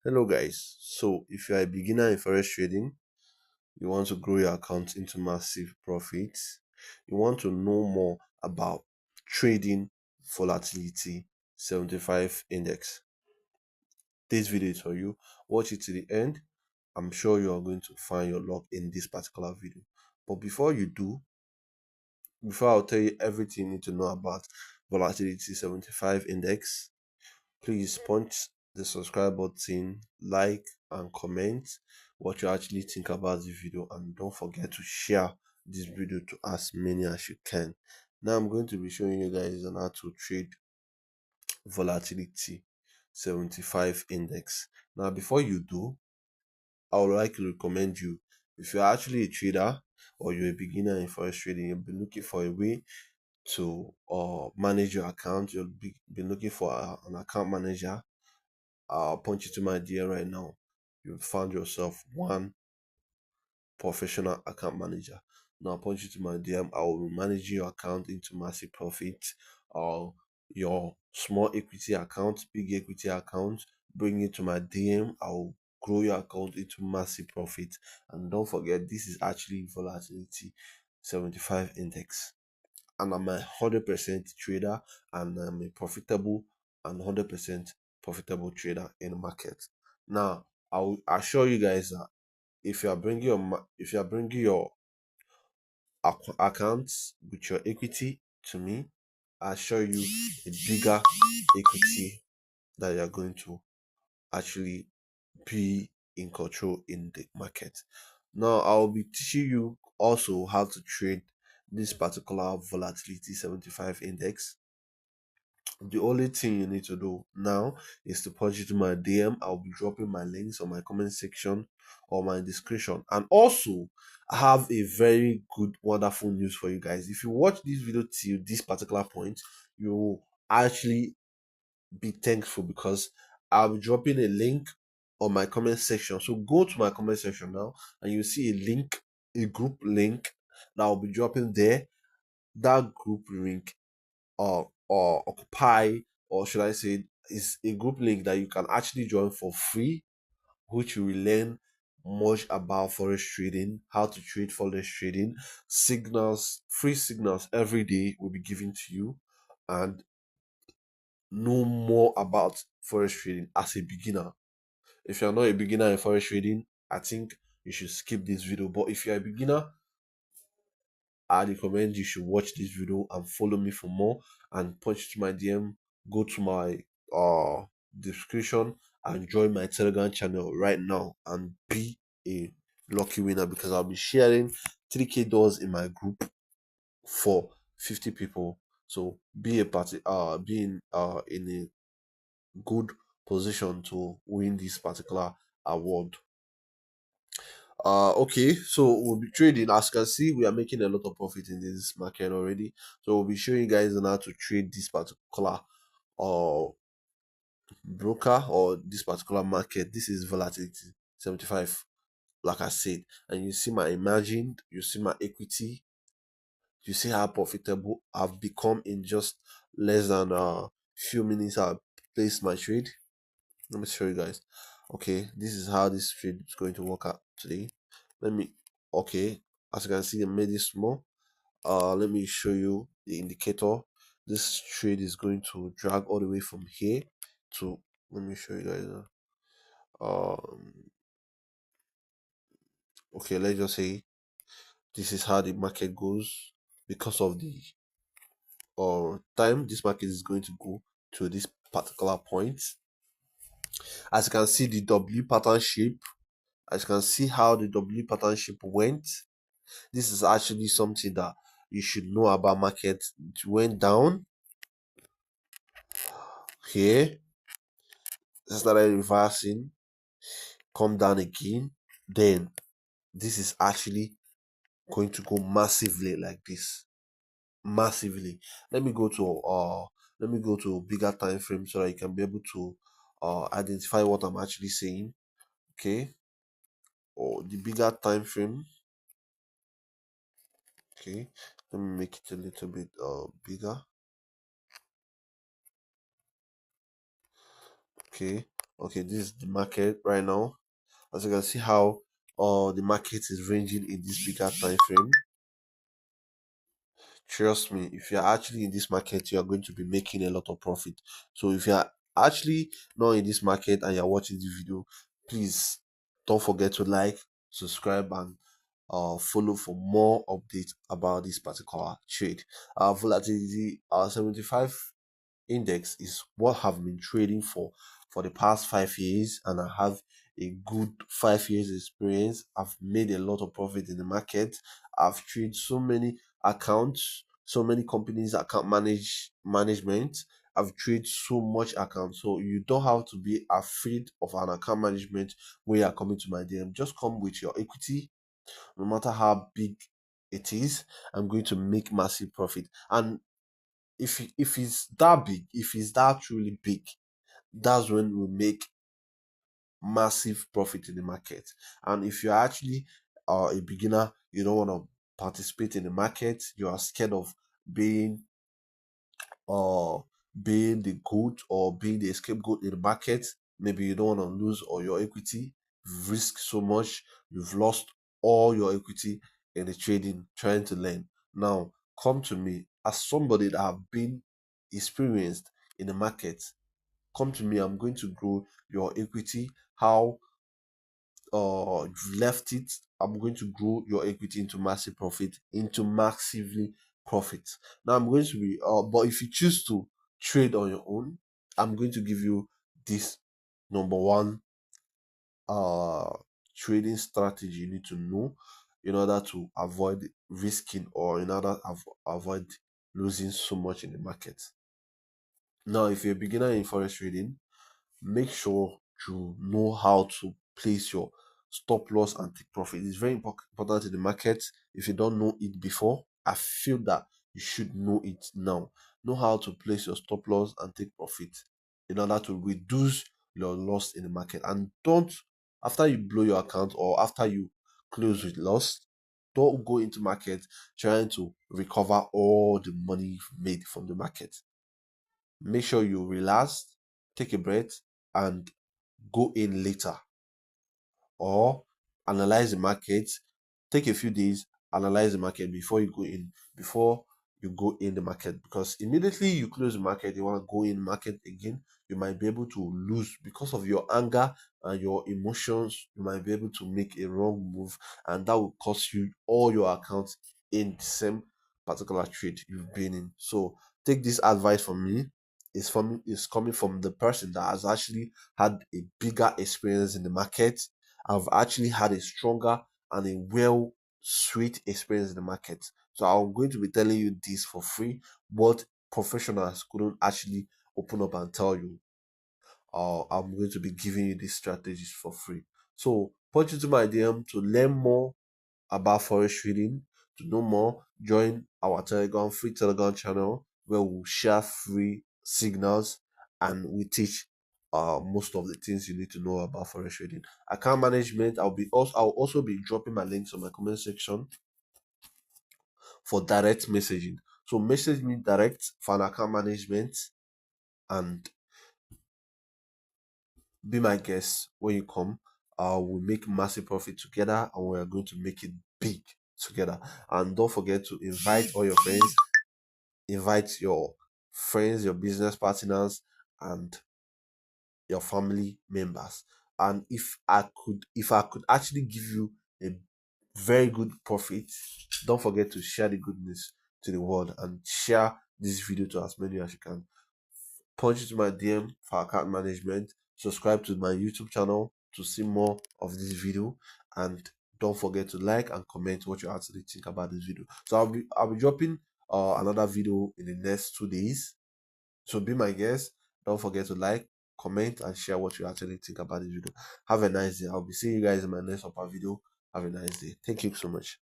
Hello guys, so if you are a beginner in forex trading, you want to grow your account into massive profits, you want to know more about trading volatility 75 index, this video is for you. Watch it to the end. I'm sure you are going to find your luck in this particular video. But before I'll tell you everything you need to know about volatility 75 index, please punch the subscribe button, like and comment what you actually think about the video, and don't forget to share this video to as many as you can. Now I'm going to be showing you guys on how to trade volatility 75 index. Now before you do, I would like to recommend you, if you're actually a trader or you're a beginner in forex trading, you'll be looking for a way to manage your account. You'll be looking for an account manager. I'll punch you to my DM right now. You found yourself one professional account manager. Now I'll punch you to my DM. I will manage your account into massive profit. Or your small equity account, big equity account, bring it to my DM. I'll grow your account into massive profit. And don't forget, this is actually volatility 75 index. And I'm a 100% trader, and I'm a profitable and 100% profitable trader in the market. Now, I will assure you guys that if you are bringing your accounts with your equity to me, I assure you a bigger equity that you are going to actually be in control in the market. Now, I'll be teaching you also how to trade this particular volatility 75 index. The only thing you need to do now is to punch it to my DM. I'll be dropping my links on my comment section or my description. And also, I have a very good, wonderful news for you guys. If you watch this video till this particular point, you will actually be thankful, because I'll be dropping a link on my comment section. So go to my comment section now and you see a link, a group link that I'll be dropping there. That group link or occupy, or should I say, is a group link that you can actually join for free, which you will learn much about forex trading, how to trade forex trading, signals, free signals every day will be given to you, and know more about forex trading as a beginner. If you're not a beginner in forex trading, I think you should skip this video. But if you're a beginner, I recommend you should watch this video and follow me for more, and punch to my DM, go to my description and join my Telegram channel right now and be a lucky winner, because I'll be sharing 3k dollars in my group for 50 people. So be a party in a good position to win this particular award. Okay, so we'll be trading. As you can see, we are making a lot of profit in this market already. So we'll be showing you guys on how to trade this particular broker or this particular market. This is volatility 75, like I said. And you see my margin, you see my equity, you see how profitable I've become in just less than a few minutes. I placed my trade. Let me show you guys. Okay, this is how this trade is going to work out today. Okay, as you can see, I made it small. Let me show you the indicator. This trade is going to drag all the way from here to, let me show you guys. Okay, let's just say this is how the market goes. Because of the time, this market is going to go to this particular point. As you can see, the W pattern shape. As you can see how the W pattern shape went. This is actually something that you should know about market. It went down here, started reversing, come down again. Then this is actually going to go massively like this. Massively. Let me go to bigger time frame so that you can be able to identify what I'm actually saying. Okay. Or the bigger time frame. Okay, let me make it a little bit bigger. Okay, Okay, this is the market right now. As you can see how the market is ranging in this bigger time frame. Trust me, if you're actually in this market, you are going to be making a lot of profit. So if you are actually not in this market and you're watching this video, please don't forget to like, subscribe, and follow for more updates about this particular trade. Volatility 75 index is what I've been trading for the past 5 years, and I have a good 5 years experience. I've made a lot of profit in the market. I've traded so many accounts, so many companies account management. I've traded so much accounts, so you don't have to be afraid of an account management when you are coming to my DM. Just come with your equity, no matter how big it is. I'm going to make massive profit. And if it's that big, if it's that truly big, that's when we make massive profit in the market. And if you're actually a beginner, you don't want to participate in the market, you are scared of being uh being the goat or being the scapegoat in the market, maybe you don't want to lose all your equity, risk so much, you've lost all your equity in the trading trying to learn. Now come to me as somebody that have been experienced in the market. Come to me, I'm going to grow your equity. How you've left it, I'm going to grow your equity into massive profit, into massively profit. Now I'm going to be but if you choose to trade on your own, I'm going to give you this number one uh trading strategy you need to know in order to avoid risking, or in order to avoid losing so much in the market. Now if you're a beginner in forex trading, make sure to know how to place your stop loss and take profit. It's very important in the market. If you don't know it before, I feel that you should know it now. Know how to place your stop loss and take profit in order to reduce your loss in the market. And don't, after you blow your account or after you close with loss, don't go into market trying to recover all the money you've made from the market. Make sure you relax, take a breath, and go in later, or analyze the market. Take a few days, analyze the market before you go in, before you go in the market, because immediately you close the market, you want to go in market again, you might be able to lose because of your anger and your emotions. You might be able to make a wrong move, and that will cost you all your accounts in the same particular trade you've been in. So take this advice from me. It's coming from the person that has actually had a bigger experience in the market. I've actually had a stronger and a well sweet experience in the market. So I'm going to be telling you this for free, but professionals couldn't actually open up and tell you. I'm going to be giving you these strategies for free. So punch into my DM to learn more about forex trading. To know more, join our Telegram, free Telegram channel, where we'll share free signals and we teach most of the things you need to know about forex trading. Account management, I'll also be dropping my links on my comment section for direct messaging. So message me direct for an account management and be my guest when you come. We'll make massive profit together, and we are going to make it big together. And don't forget to invite your friends, your business partners, and your family members. And if I could actually give you a very good profit, don't forget to share the good news to the world and share this video to as many as you can. Punch into my DM for account management. Subscribe to my YouTube channel to see more of this video, and don't forget to like and comment what you actually think about this video. So I'll be dropping another video in the next 2 days. So be my guest. Don't forget to like, comment, and share what you actually think about this video. Have a nice day. I'll be seeing you guys in my next upper video. Have a nice day. Thank you so much.